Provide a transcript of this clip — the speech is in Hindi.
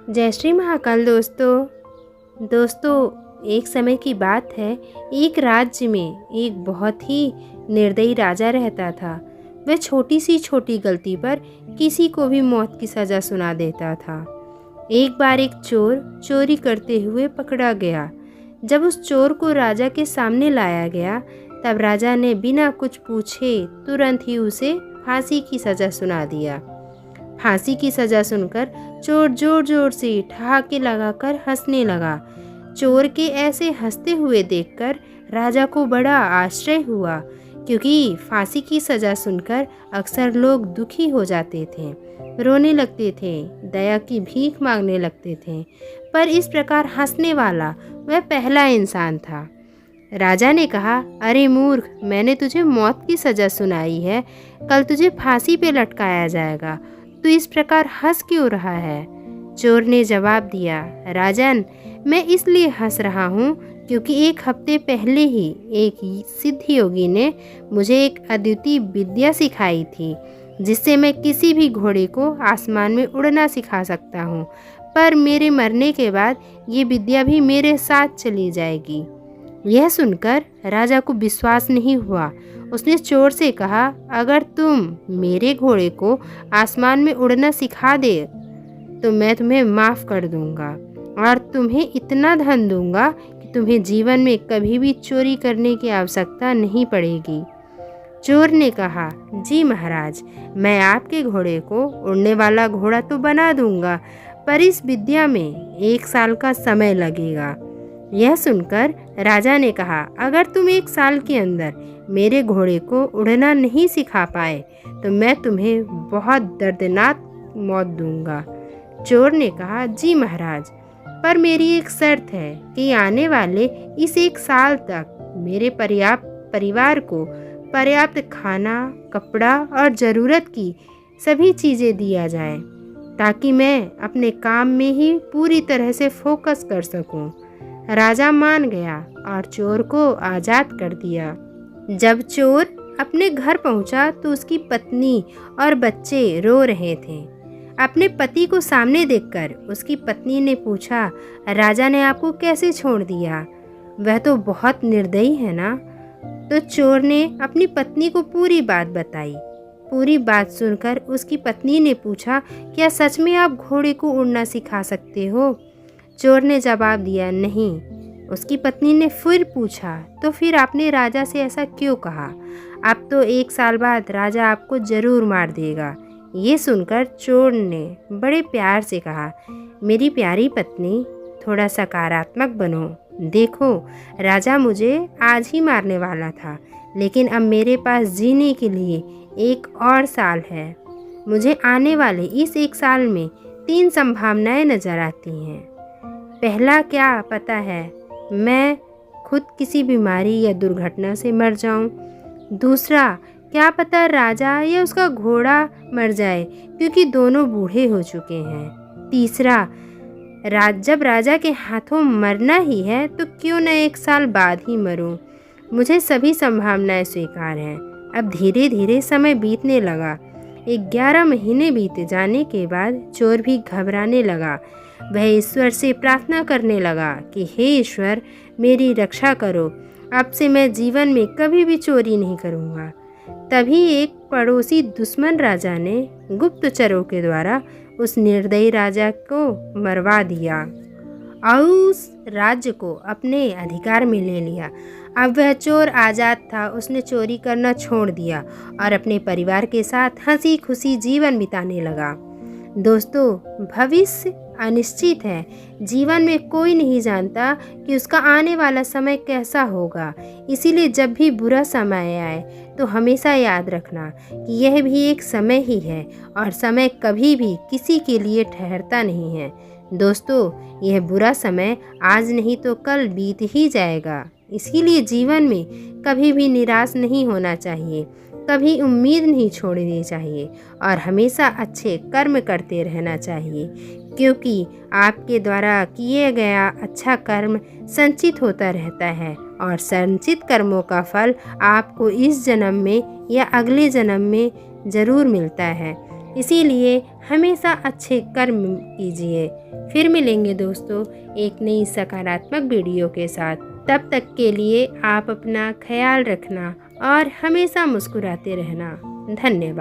जय श्री महाकाल दोस्तों। एक समय की बात है। एक राज्य में एक बहुत ही निर्दयी राजा रहता था। वह छोटी सी छोटी गलती पर किसी को भी मौत की सज़ा सुना देता था। एक बार एक चोर चोरी करते हुए पकड़ा गया। जब उस चोर को राजा के सामने लाया गया तब राजा ने बिना कुछ पूछे तुरंत ही उसे फांसी की सज़ा सुना दिया। फांसी की सज़ा सुनकर चोर जोर जोर से ठहाके लगाकर हंसने लगा। चोर के ऐसे हंसते हुए देखकर राजा को बड़ा आश्चर्य हुआ, क्योंकि फांसी की सज़ा सुनकर अक्सर लोग दुखी हो जाते थे, रोने लगते थे, दया की भीख मांगने लगते थे, पर इस प्रकार हंसने वाला वह पहला इंसान था। राजा ने कहा, अरे मूर्ख, मैंने तुझे मौत की सज़ा सुनाई है, कल तुझे फांसी पे लटकाया जाएगा, तू इस प्रकार हंस क्यों रहा है? चोर ने जवाब दिया, राजन, मैं इसलिए हंस रहा हूँ क्योंकि एक हफ्ते पहले ही एक सिद्ध योगी ने मुझे एक अद्वितीय विद्या सिखाई थी, जिससे मैं किसी भी घोड़े को आसमान में उड़ना सिखा सकता हूँ, पर मेरे मरने के बाद ये विद्या भी मेरे साथ चली जाएगी। यह सुनकर राजा को विश्वास नहीं हुआ। उसने चोर से कहा, अगर तुम मेरे घोड़े को आसमान में उड़ना सिखा दे तो मैं तुम्हें माफ़ कर दूंगा और तुम्हें इतना धन दूंगा कि तुम्हें जीवन में कभी भी चोरी करने की आवश्यकता नहीं पड़ेगी। चोर ने कहा, जी महाराज, मैं आपके घोड़े को उड़ने वाला घोड़ा तो बना दूंगा, पर इस विद्या में 1 साल का समय लगेगा। यह सुनकर राजा ने कहा, अगर तुम 1 साल के अंदर मेरे घोड़े को उड़ना नहीं सिखा पाए तो मैं तुम्हें बहुत दर्दनाक मौत दूंगा। चोर ने कहा, जी महाराज, पर मेरी एक शर्त है कि आने वाले इस 1 साल तक मेरे परिवार को पर्याप्त खाना, कपड़ा और ज़रूरत की सभी चीज़ें दिया जाए, ताकि मैं अपने काम में ही पूरी तरह से फोकस कर सकूं। राजा मान गया और चोर को आज़ाद कर दिया। जब चोर अपने घर पहुंचा तो उसकी पत्नी और बच्चे रो रहे थे। अपने पति को सामने देखकर उसकी पत्नी ने पूछा, राजा ने आपको कैसे छोड़ दिया? वह तो बहुत निर्दयी है ना? तो चोर ने अपनी पत्नी को पूरी बात बताई। पूरी बात सुनकर उसकी पत्नी ने पूछा, क्या सच में आप घोड़े को उड़ना सिखा सकते हो? चोर ने जवाब दिया, नहीं। उसकी पत्नी ने फिर पूछा, तो फिर आपने राजा से ऐसा क्यों कहा? अब तो 1 साल बाद राजा आपको ज़रूर मार देगा। ये सुनकर चोर ने बड़े प्यार से कहा, मेरी प्यारी पत्नी, थोड़ा सकारात्मक बनो। देखो, राजा मुझे आज ही मारने वाला था, लेकिन अब मेरे पास जीने के लिए 1 और साल है। मुझे आने वाले इस 1 साल में 3 संभावनाएं नज़र आती हैं। पहला, क्या पता है मैं खुद किसी बीमारी या दुर्घटना से मर जाऊं। दूसरा, क्या पता राजा या उसका घोड़ा मर जाए, क्योंकि दोनों बूढ़े हो चुके हैं। तीसरा, जब राजा के हाथों मरना ही है तो क्यों न 1 साल बाद ही मरूं। मुझे सभी संभावनाएं स्वीकार हैं। अब धीरे धीरे समय बीतने लगा। 11 महीने बीत जाने के बाद चोर भी घबराने लगा। वह ईश्वर से प्रार्थना करने लगा कि हे ईश्वर, मेरी रक्षा करो, अब से मैं जीवन में कभी भी चोरी नहीं करूँगा। तभी एक पड़ोसी दुश्मन राजा ने गुप्तचरों के द्वारा उस निर्दयी राजा को मरवा दिया और उस राज्य को अपने अधिकार में ले लिया। अब वह चोर आज़ाद था। उसने चोरी करना छोड़ दिया और अपने परिवार के साथ हंसी खुशी जीवन बिताने लगा। दोस्तों, भविष्य अनिश्चित है। जीवन में कोई नहीं जानता कि उसका आने वाला समय कैसा होगा। इसीलिए जब भी बुरा समय आए तो हमेशा याद रखना कि यह भी एक समय ही है और समय कभी भी किसी के लिए ठहरता नहीं है। दोस्तों, यह बुरा समय आज नहीं तो कल बीत ही जाएगा। इसीलिए जीवन में कभी भी निराश नहीं होना चाहिए, कभी उम्मीद नहीं छोड़नी चाहिए और हमेशा अच्छे कर्म करते रहना चाहिए, क्योंकि आपके द्वारा किए गया अच्छा कर्म संचित होता रहता है और संचित कर्मों का फल आपको इस जन्म में या अगले जन्म में ज़रूर मिलता है। इसीलिए हमेशा अच्छे कर्म कीजिए। फिर मिलेंगे दोस्तों एक नई सकारात्मक वीडियो के साथ। तब तक के लिए आप अपना ख्याल रखना और हमेशा मुस्कुराते रहना। धन्यवाद।